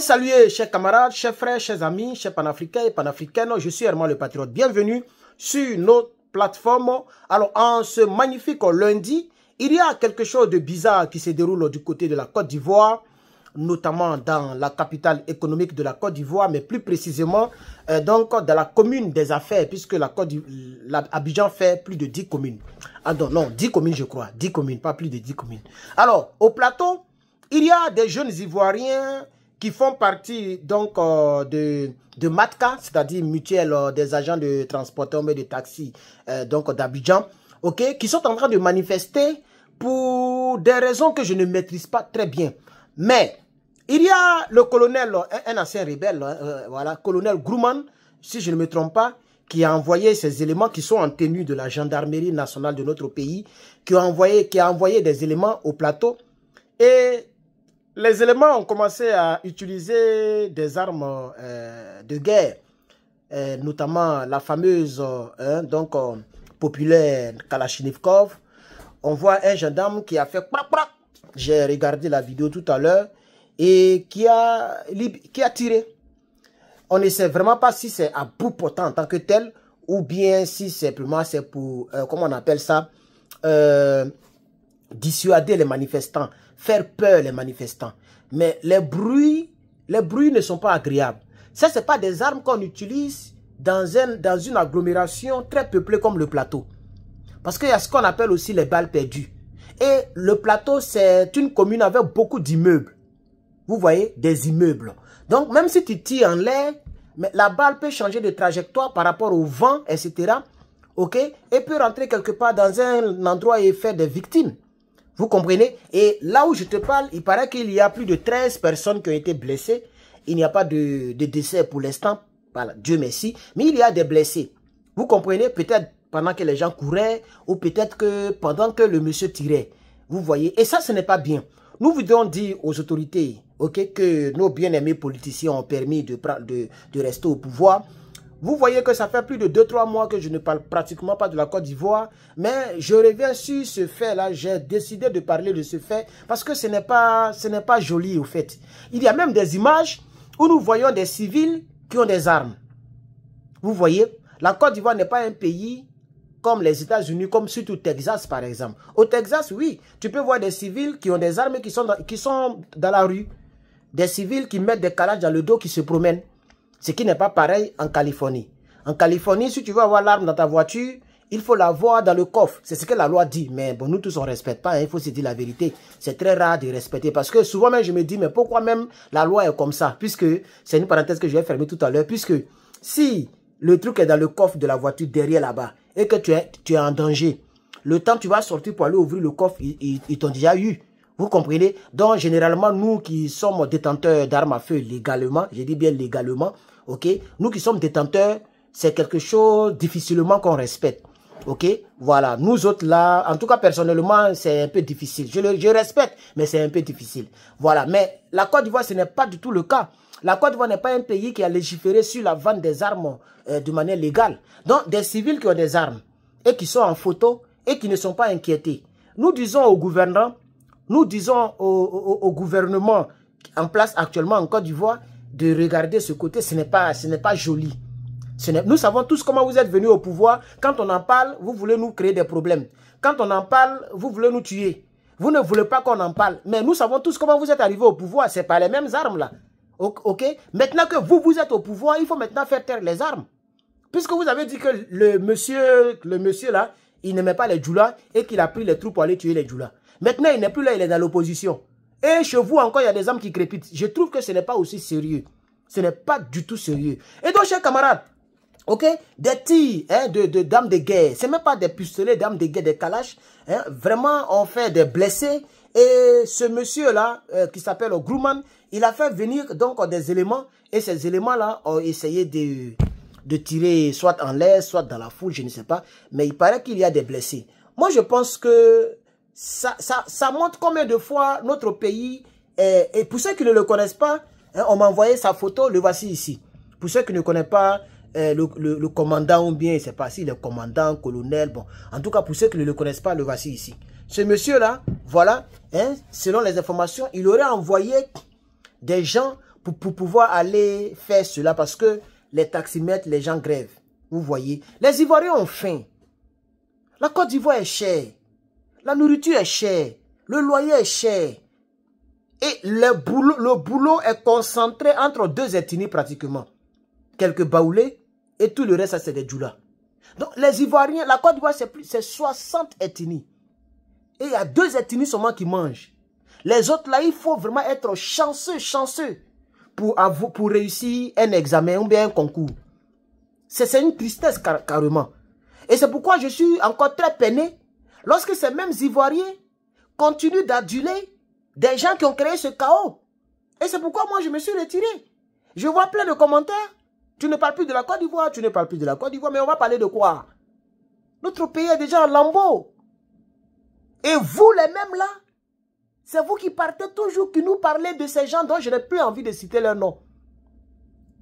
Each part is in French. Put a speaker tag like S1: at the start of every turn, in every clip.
S1: Salut chers camarades, chers frères, chers amis, chers panafricains et panafricaines, je suis Herman le Patriote. Bienvenue sur notre plateforme. Alors en ce magnifique lundi, il y a quelque chose de bizarre qui se déroule du côté de la Côte d'Ivoire, notamment dans la capitale économique de la Côte d'Ivoire, mais plus précisément donc dans la commune des affaires, puisque Abidjan fait plus de 10 communes. Ah non, 10 communes je crois, 10 communes, pas plus de 10 communes. Alors au plateau, il y a des jeunes Ivoiriens qui font partie donc de MATCA, c'est-à-dire mutuelle des agents de transporteurs mais de taxi donc d'Abidjan, ok, qui sont en train de manifester pour des raisons que je ne maîtrise pas très bien. Mais il y a le colonel, un ancien rebelle, voilà, colonel Grumman, si je ne me trompe pas, qui a envoyé ces éléments qui sont en tenue de la gendarmerie nationale de notre pays, qui a envoyé des éléments au plateau. Et les éléments ont commencé à utiliser des armes de guerre, notamment la fameuse populaire Kalachnikov. On voit un gendarme qui a fait crac crac. J'ai regardé la vidéo tout à l'heure et qui a tiré. On ne sait vraiment pas si c'est à bout portant en tant que tel ou bien si simplement c'est pour, comment on appelle ça, dissuader les manifestants, faire peur les manifestants. Mais les bruits ne sont pas agréables. Ça, ce n'est pas des armes qu'on utilise dans une agglomération très peuplée comme le plateau. Parce qu'il y a ce qu'on appelle aussi les balles perdues. Et le plateau, c'est une commune avec beaucoup d'immeubles. Vous voyez, des immeubles. Donc, même si tu tires en l'air, la balle peut changer de trajectoire par rapport au vent, etc. Ok? Et peut rentrer quelque part dans un endroit et faire des victimes. Vous comprenez? Et là où je te parle, il paraît qu'il y a plus de 13 personnes qui ont été blessées. Il n'y a pas de décès pour l'instant. Voilà, Dieu merci. Mais il y a des blessés. Vous comprenez? Peut-être pendant que les gens couraient ou peut-être que pendant que le monsieur tirait. Vous voyez? Et ça, ce n'est pas bien. Nous voudrions dire aux autorités, ok, que nos bien-aimés politiciens ont permis de rester au pouvoir. Vous voyez que ça fait plus de 2-3 mois que je ne parle pratiquement pas de la Côte d'Ivoire. Mais je reviens sur ce fait-là. J'ai décidé de parler de ce fait parce que ce n'est pas joli au fait. Il y a même des images où nous voyons des civils qui ont des armes. Vous voyez, la Côte d'Ivoire n'est pas un pays comme les États-Unis, comme surtout Texas par exemple. Au Texas, oui, tu peux voir des civils qui ont des armes et qui sont dans la rue. Des civils qui mettent des calages dans le dos, qui se promènent. Ce qui n'est pas pareil en Californie. En Californie, si tu veux avoir l'arme dans ta voiture, il faut l'avoir dans le coffre. C'est ce que la loi dit. Mais bon, nous tous, on ne respecte pas. Hein, il faut se dire la vérité. C'est très rare de respecter. Parce que souvent même, je me dis, mais pourquoi même la loi est comme ça? Puisque, c'est une parenthèse que je vais fermer tout à l'heure. Puisque, si le truc est dans le coffre de la voiture derrière là-bas, et que tu es en danger, le temps que tu vas sortir pour aller ouvrir le coffre, ils t'ont déjà eu. Vous comprenez? Donc, généralement, nous qui sommes détenteurs d'armes à feu légalement, je dis bien légalement, ok? Nous qui sommes détenteurs, c'est quelque chose difficilement qu'on respecte. Ok? Voilà. Nous autres là, en tout cas personnellement, c'est un peu difficile. Je respecte, mais c'est un peu difficile. Voilà. Mais la Côte d'Ivoire, ce n'est pas du tout le cas. La Côte d'Ivoire n'est pas un pays qui a légiféré sur la vente des armes de manière légale. Donc, des civils qui ont des armes et qui sont en photo et qui ne sont pas inquiétés. Nous disons au gouvernement, au gouvernement en place actuellement en Côte d'Ivoire de regarder ce côté. Ce n'est pas joli. Nous savons tous comment vous êtes venus au pouvoir. Quand on en parle, vous voulez nous créer des problèmes. Quand on en parle, vous voulez nous tuer. Vous ne voulez pas qu'on en parle. Mais nous savons tous comment vous êtes arrivés au pouvoir. Ce n'est pas les mêmes armes là. Ok? Maintenant que vous êtes au pouvoir, il faut maintenant faire taire les armes. Puisque vous avez dit que le monsieur là, il n'aimait pas les djoulas et qu'il a pris les troupes pour aller tuer les djoulas. Maintenant, il n'est plus là, il est dans l'opposition. Et chez vous encore, il y a des armes qui crépitent. Je trouve que ce n'est pas aussi sérieux. Ce n'est pas du tout sérieux. Et donc, chers camarades, ok, des tirs d'armes de guerre, ce n'est même pas des pistolets d'armes de guerre, des kalash. Hein, vraiment, on fait des blessés. Et ce monsieur-là, qui s'appelle Grumman, il a fait venir donc des éléments. Et ces éléments-là ont essayé de tirer soit en l'air, soit dans la foule, je ne sais pas. Mais il paraît qu'il y a des blessés. Moi, je pense que ça montre combien de fois notre pays, et pour ceux qui ne le connaissent pas, hein, on m'a envoyé sa photo, le voici ici. Pour ceux qui ne connaissent pas le commandant ou bien, je ne sais pas si le commandant, colonel, bon. En tout cas, pour ceux qui ne le connaissent pas, le voici ici. Ce monsieur-là, voilà, hein, selon les informations, il aurait envoyé des gens pour pouvoir aller faire cela parce que les taximètres, les gens grèvent. Vous voyez, les Ivoiriens ont faim. La Côte d'Ivoire est chère. La nourriture est chère. Le loyer est cher. Et le boulot est concentré entre deux ethnies pratiquement. Quelques Baoulés et tout le reste, ça c'est des Djoula. Donc les Ivoiriens, la Côte d'Ivoire c'est 60 ethnies. Et il y a 2 ethnies seulement qui mangent. Les autres là, il faut vraiment être chanceux pour réussir un examen ou bien un concours. C'est une tristesse carrément. Et c'est pourquoi je suis encore très peiné lorsque ces mêmes Ivoiriens continuent d'aduler des gens qui ont créé ce chaos. Et c'est pourquoi moi je me suis retiré. Je vois plein de commentaires. Tu ne parles plus de la Côte d'Ivoire, tu ne parles plus de la Côte d'Ivoire, mais on va parler de quoi? Notre pays est déjà en lambeaux. Et vous les mêmes là, c'est vous qui partez toujours, qui nous parlez de ces gens dont je n'ai plus envie de citer leur nom.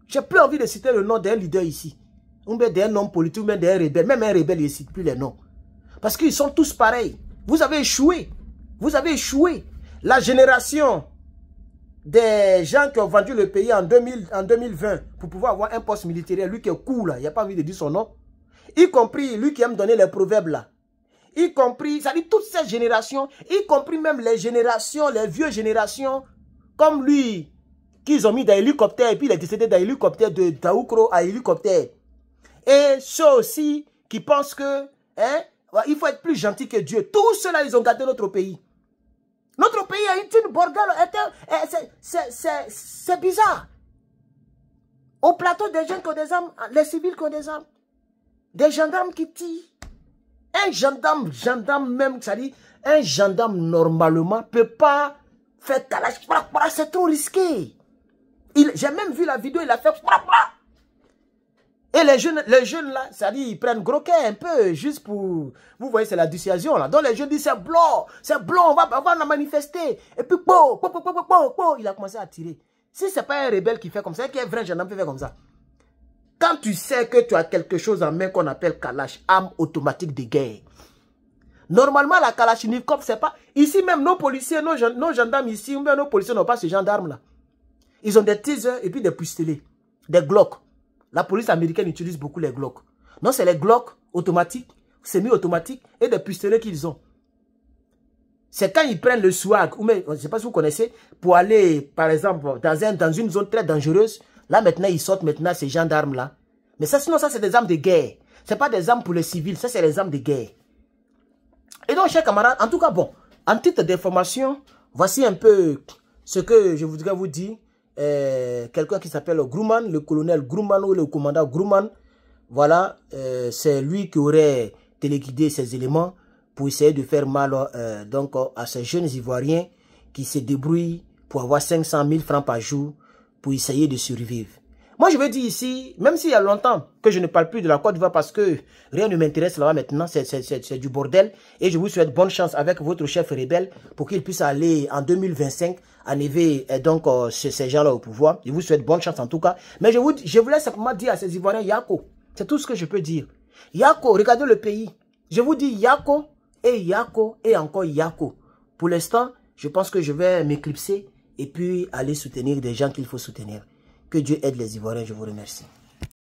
S1: Je n'ai plus envie de citer le nom d'un leader ici. Ou bien d'un homme politique, ou bien d'un rebelle. Même un rebelle, il ne cite plus les noms. Parce qu'ils sont tous pareils. Vous avez échoué. Vous avez échoué. La génération des gens qui ont vendu le pays en 2020 pour pouvoir avoir un poste militaire, lui qui est cool là, il n'y a pas envie de dire son nom. Y compris lui qui aime donner les proverbes là. Y compris, ça dit toutes ces générations, y compris même les générations, les vieux générations, comme lui, qu'ils ont mis dans l'hélicoptère, et puis il est décédé dans l'hélicoptère de Daoukro à hélicoptère. Et ceux aussi qui pensent que, hein, il faut être plus gentil que Dieu. Tous ceux-là, ils ont gardé notre pays. Notre pays est une bordel. C'est bizarre. Au plateau, des gens qui ont des armes, les civils qui ont des armes, des gendarmes qui tirent. Un gendarme même, ça dit, un gendarme normalement ne peut pas faire calage. C'est trop risqué. J'ai même vu la vidéo, il a fait. Et les jeunes là, ça dit, ils prennent gros cœur un peu, juste pour... Vous voyez, c'est la dissuasion là. Donc les jeunes disent, c'est blanc, on va la manifester. Et puis, il a commencé à tirer. Si ce n'est pas un rebelle qui fait comme ça, qu'un vrai gendarme peut faire comme ça. Quand tu sais que tu as quelque chose en main qu'on appelle Kalash, arme automatique de guerre. Normalement, la Kalachnikov, c'est pas... Ici même, nos policiers, nos gendarmes ici, ou bien nos policiers n'ont pas ce genre d'armes là. Ils ont des tasers et puis des pistolets, des Glock. La police américaine utilise beaucoup les Glock. Non, c'est les Glock automatiques, semi-automatiques et des pistolets qu'ils ont. C'est quand ils prennent le swag, ou même, je ne sais pas si vous connaissez, pour aller, par exemple, dans une zone très dangereuse. Là, maintenant, ils sortent maintenant ces gens d'armes-là. Mais ça, sinon, ça, c'est des armes de guerre. Ce n'est pas des armes pour les civils, ça, c'est des armes de guerre. Et donc, chers camarades, en tout cas, bon, en titre d'information, voici un peu ce que je voudrais vous dire. Quelqu'un qui s'appelle Grumman, le colonel Grumman ou le commandant Grumman. Voilà, c'est lui qui aurait téléguidé ces éléments pour essayer de faire mal donc, à ces jeunes Ivoiriens qui se débrouillent pour avoir 500 000 francs par jour pour essayer de survivre. Moi, je veux dire ici, même s'il y a longtemps que je ne parle plus de la Côte d'Ivoire parce que rien ne m'intéresse là-bas maintenant, c'est du bordel. Et je vous souhaite bonne chance avec votre chef rebelle pour qu'il puisse aller en 2025 enlever donc ces gens-là au pouvoir. Je vous souhaite bonne chance en tout cas. Mais je voulais simplement dire à ces Ivoiriens, Yako, c'est tout ce que je peux dire. Yako, regardez le pays. Je vous dis Yako et encore Yako. Pour l'instant, je pense que je vais m'éclipser et puis aller soutenir des gens qu'il faut soutenir. Que Dieu aide les Ivoiriens, je vous remercie.